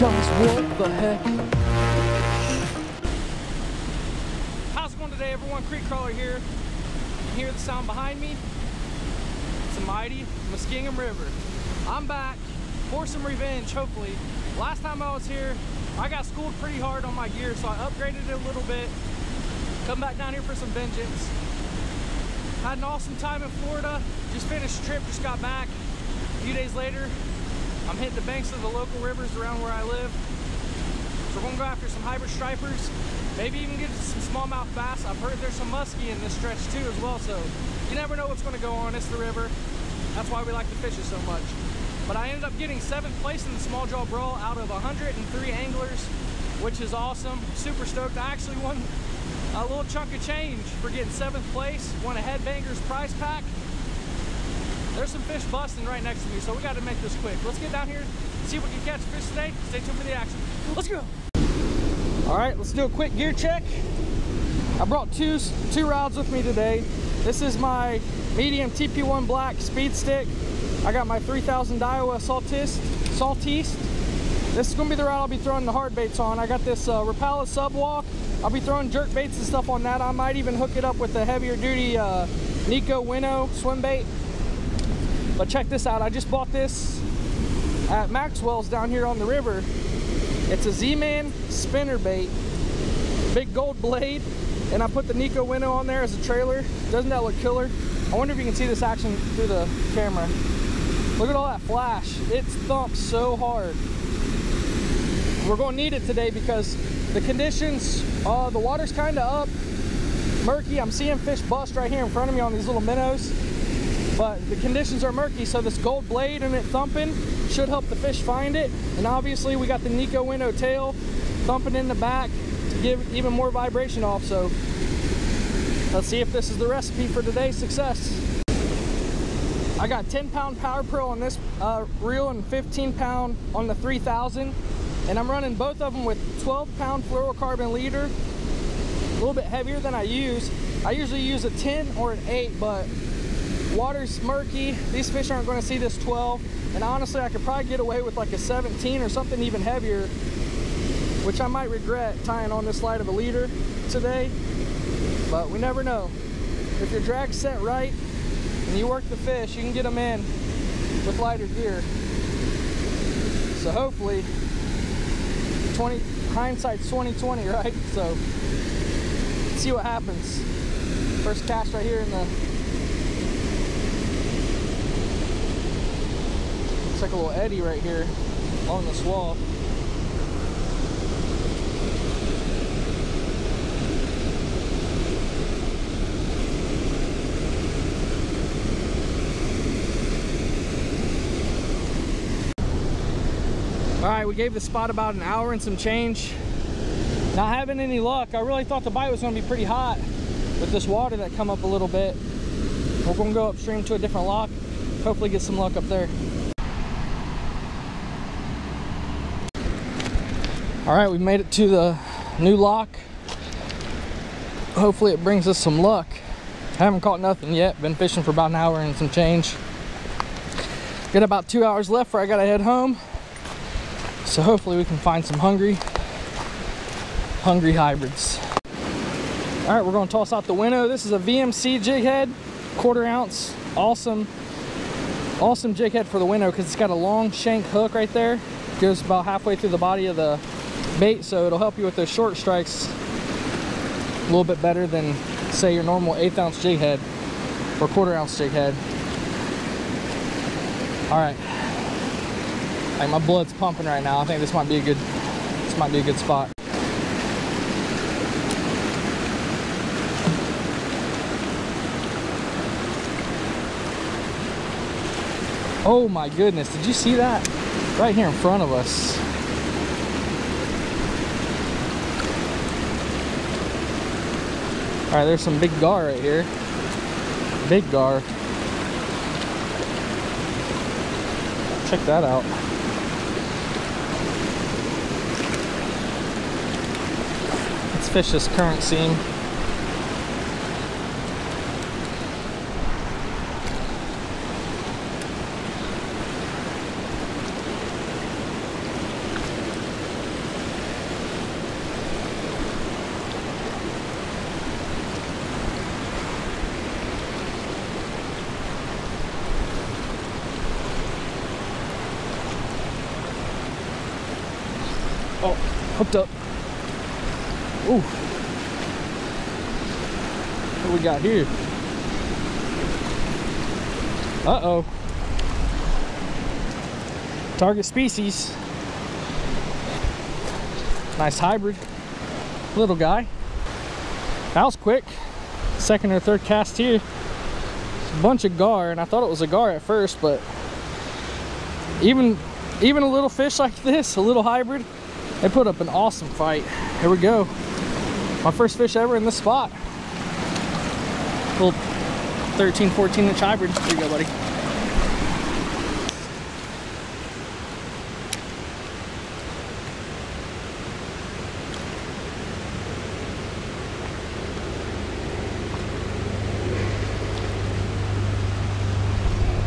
Guys, what the heck? How's it going today, everyone? Creek Crawler here. You hear the sound behind me? It's a mighty Muskingum River. I'm back for some revenge, hopefully. Last time I was here, I got schooled pretty hard on my gear, so I upgraded it a little bit. Come back down here for some vengeance. Had an awesome time in Florida. Just finished the trip, just got back. A few days later, I'm hitting the banks of the local rivers around where I live. So we're gonna go after some hybrid stripers, maybe even get some smallmouth bass. I've heard there's some muskie in this stretch too as well, so you never know what's gonna go on. It's the river. That's why we like to fish it so much. But I ended up getting 7th place in the small jaw brawl out of 103 anglers, which is awesome. Super stoked. I actually won a little chunk of change for getting 7th place. Won a Headbangers prize pack. There's some fish busting right next to me, so we got to make this quick. Let's get down here, see if we can catch fish today. Stay tuned for the action. Let's go. All right, let's do a quick gear check. I brought two rods with me today. This is my medium TP1 black speed stick. I got my 3000 Daiwa Saltiste. This is gonna be the rod I'll be throwing the hard baits on. I got this Rapala Subwalk. I'll be throwing jerk baits and stuff on that. I might even hook it up with the heavier duty Nico Winnow swim bait. But check this out, I just bought this at Maxwell's down here on the river. It's a Z-Man spinner bait, big gold blade, and I put the Nico Winnow on there as a trailer. Doesn't that look killer? I wonder if you can see this action through the camera. Look at all that flash. It thumps so hard. We're gonna need it today because the conditions, the water's kinda up, murky. I'm seeing fish bust right here in front of me on these little minnows. But the conditions are murky, so this gold blade and it thumping should help the fish find it. And obviously we got the Nico Winnow tail thumping in the back to give even more vibration off. So let's see if this is the recipe for today's success. I got 10-pound Power Pro on this reel and 15-pound on the 3000. And I'm running both of them with 12-pound fluorocarbon leader. A little bit heavier than I use. I usually use a 10 or an 8, but water's murky. These fish aren't going to see this 12, and honestly I could probably get away with like a 17 or something even heavier, which I might regret tying on this light of a leader today, but we never know. If your drag's set right and you work the fish, you can get them in with lighter gear. So hopefully hindsight's 20/20, right? So let's see what happens. First cast right here in the like a little eddy right here on the swell. All right, we gave the spot about an hour and some change. Not having any luck. I really thought the bite was going to be pretty hot with this water that come up a little bit. We're going to go upstream to a different lock. Hopefully get some luck up there. All right, we've made it to the new lock. Hopefully it brings us some luck. I haven't caught nothing yet. Been fishing for about an hour and some change. Got about 2 hours left before I gotta head home. So hopefully we can find some hungry hybrids. All right, we're gonna toss out the Winnow. This is a VMC jig head, 1/4 ounce. Awesome jig head for the Winnow because it's got a long shank hook right there. Goes about halfway through the body of the bait, so it'll help you with those short strikes a little bit better than say your normal 1/8 ounce jig head or 1/4 ounce jig head. All right, like my blood's pumping right now. I think this might be a good spot. Oh my goodness, did you see that? Right here in front of us. All right, there's some big gar right here. Big gar. Check that out. Let's fish this current seam. Oh, hooked up. Ooh. What we got here? Uh-oh. Target species. Nice hybrid. Little guy. That was quick. Second or third cast here. A bunch of gar, and I thought it was a gar at first, but even a little fish like this, a little hybrid, they put up an awesome fight. Here we go. My first fish ever in this spot. Little 13, 14-inch hybrid. Here you go, buddy.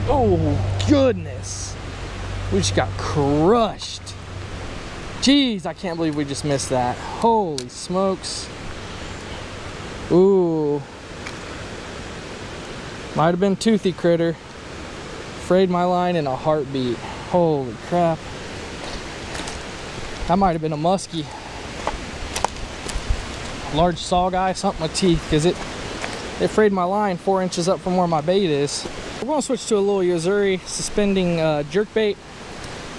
Oh, goodness. We just got crushed. Jeez, I can't believe we just missed that. Holy smokes. Ooh. Might have been toothy critter. Frayed my line in a heartbeat. Holy crap. That might have been a muskie. Large saw guy, something with teeth, because it frayed my line 4 inches up from where my bait is. We're going to switch to a little Yozuri suspending jerkbait.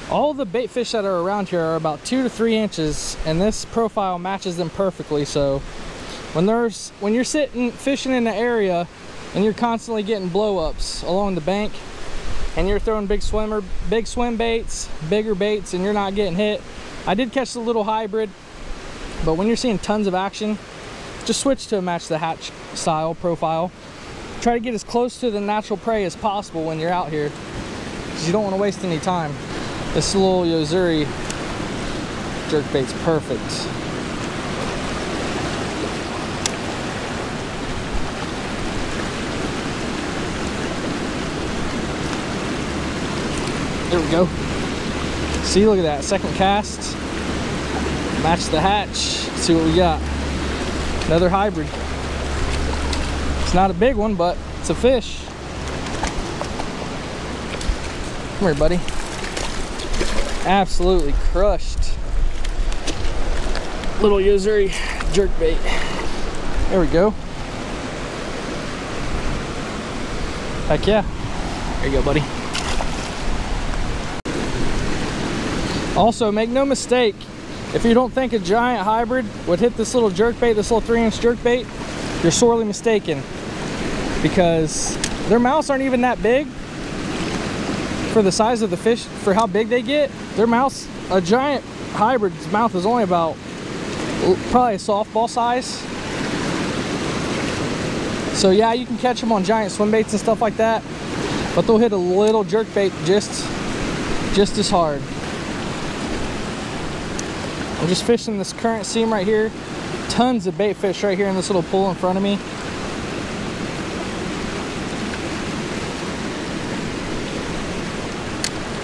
All the bait fish that are around here are about 2 to 3 inches, and this profile matches them perfectly. So when you're sitting fishing in the area and you're constantly getting blow-ups along the bank, and you're throwing big swim baits, bigger baits, and you're not getting hit. I did catch the little hybrid, but when you're seeing tons of action, just switch to a match the hatch style profile. Try to get as close to the natural prey as possible when you're out here, because you don't want to waste any time. This little Yozuri jerkbait's perfect. There we go. See, look at that. Second cast. Match the hatch. See what we got. Another hybrid. It's not a big one, but it's a fish. Come here, buddy. Absolutely crushed. Little Yozuri jerkbait. There we go. Heck yeah. There you go, buddy. Also, make no mistake, if you don't think a giant hybrid would hit this little jerkbait, this little 3-inch jerkbait, you're sorely mistaken, because their mouths aren't even that big for the size of the fish, for how big they get. Their mouths, a giant hybrid's mouth is only about probably a softball size. So yeah, you can catch them on giant swim baits and stuff like that, but they'll hit a little jerkbait just as hard. I'm just fishing this current seam right here. Tons of bait fish right here in this little pool in front of me.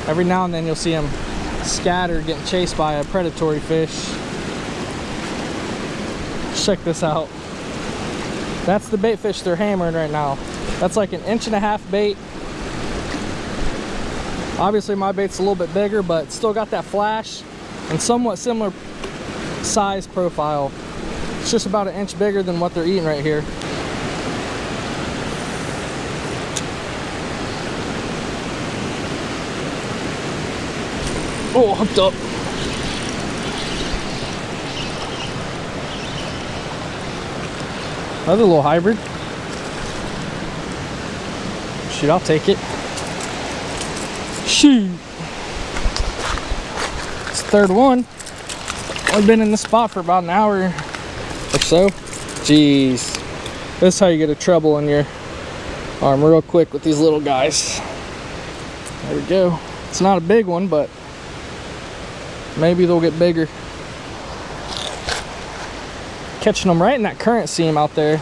Every now and then you'll see them scatter, getting chased by a predatory fish. Check this out. That's the bait fish they're hammering right now. That's like 1.5 inch bait. Obviously my bait's a little bit bigger, but still got that flash and somewhat similar size profile. It's just about 1 inch bigger than what they're eating right here. Oh, hooked up. Another little hybrid. Shoot, I'll take it. Shoot. It's the third one. I've been in this spot for about an hour or so. Jeez. This is how you get a treble in your arm real quick with these little guys. There we go. It's not a big one, but maybe they'll get bigger. Catching them right in that current seam out there.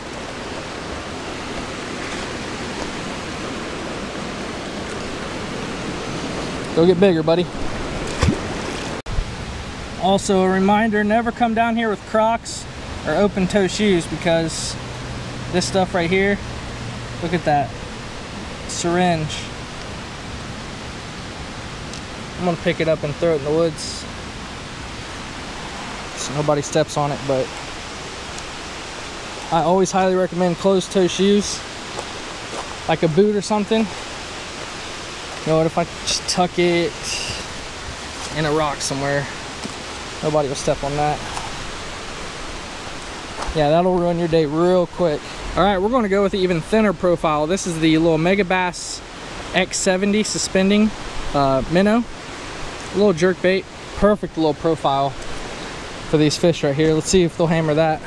Go get bigger, buddy. Also, a reminder, never come down here with Crocs or open toe shoes, because this stuff right here, look at that syringe. I'm gonna pick it up and throw it in the woods. so nobody steps on it, but I always highly recommend closed toe shoes, like a boot or something. You know what, if I just tuck it in a rock somewhere, nobody will step on that. Yeah, that'll ruin your day real quick. All right, we're going to go with the even thinner profile. This is the little Megabass x70 suspending minnow. A little jerkbait, perfect little profile for these fish right here. Let's see if they'll hammer that.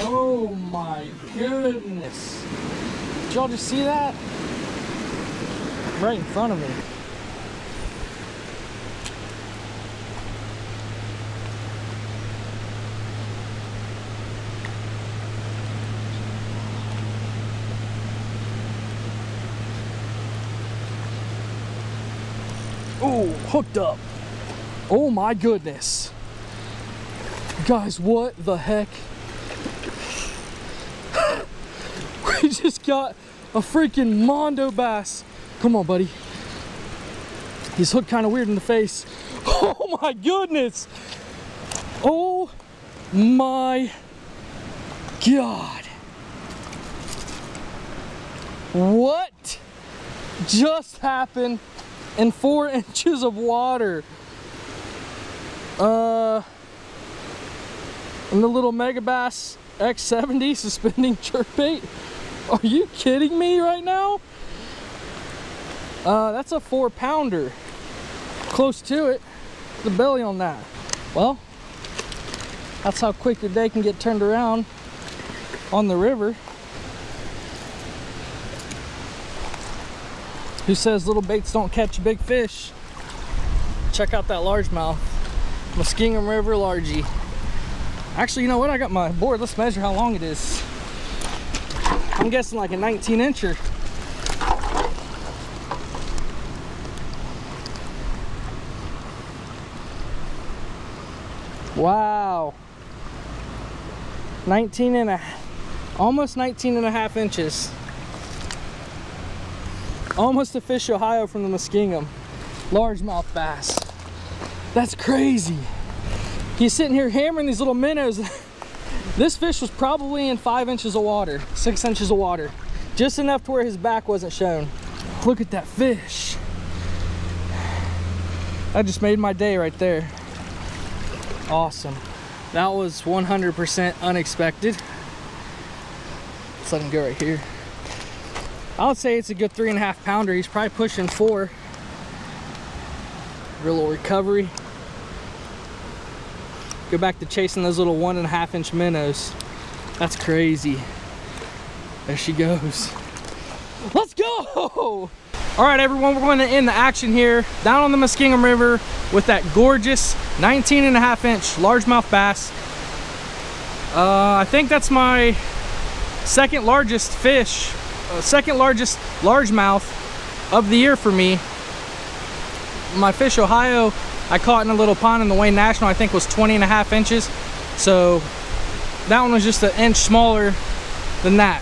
Oh my goodness. Did y'all just see that? Right in front of me. Oh, hooked up. Oh my goodness. Guys, what the heck? We just got a freaking Mondo bass. Come on, buddy. He's hooked kind of weird in the face. Oh my goodness. Oh my God. What just happened in 4 inches of water? And the little Megabass x70 suspending jerkbait. Are you kidding me right now? That's a 4-pounder. Close to it. The belly on that. Well, that's how quick your day can get turned around on the river. Who says little baits don't catch big fish? Check out that largemouth. Muskingum River largie. Actually, you know what? I got my board. Let's measure how long it is. I'm guessing like a 19-incher. Wow. almost 19 and a half inches. Almost a Fish Ohio from the Muskingum. Largemouth bass. That's crazy. He's sitting here hammering these little minnows. This fish was probably in 5 inches of water, 6 inches of water. Just enough to where his back wasn't shown. Look at that fish. That just made my day right there. Awesome. That was 100% unexpected. Let's let him go right here. I would say it's a good 3.5 pounder. He's probably pushing 4. Real little recovery. Go back to chasing those little 1.5 inch minnows. That's crazy. There she goes. Let's go! All right, everyone, we're going to end the action here down on the Muskingum River with that gorgeous 19.5 inch largemouth bass. I think that's my second largest fish, second largest largemouth of the year for me. My Fish Ohio I caught in a little pond in the Wayne National, I think was 20.5 inches. So that one was just an inch smaller than that.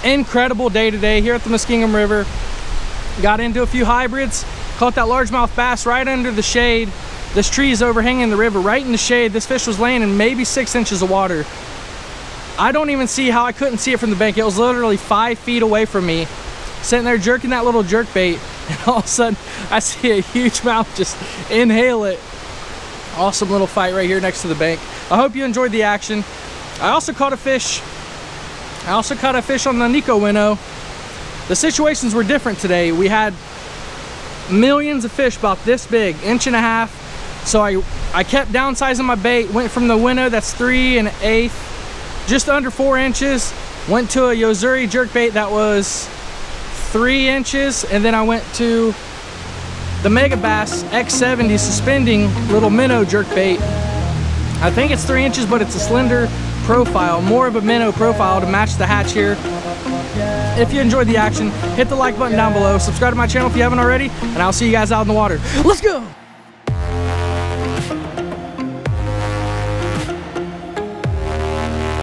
Incredible day today here at the Muskingum River. Got into a few hybrids, caught that largemouth bass right under the shade. This tree is overhanging the river right in the shade. This fish was laying in maybe 6 inches of water. I don't even see how I couldn't see it from the bank. It was literally 5 feet away from me, sitting there jerking that little jerk bait, and all of a sudden I see a huge mouth just inhale it. Awesome little fight right here next to the bank. I hope you enjoyed the action. I also caught a fish. On the Nico winnow. The situations were different today. We had millions of fish about this big, 1.5 inches. So I kept downsizing my bait, went from the winnow that's 3 1/8, just under 4 inches, went to a Yozuri jerkbait that was 3 inches, and then I went to the Megabass x70 suspending little minnow jerkbait. I think it's 3 inches, but it's a slender profile, more of a minnow profile to match the hatch here. If you enjoyed the action, hit the like button down below, subscribe to my channel if you haven't already, and I'll see you guys out in the water. Let's go!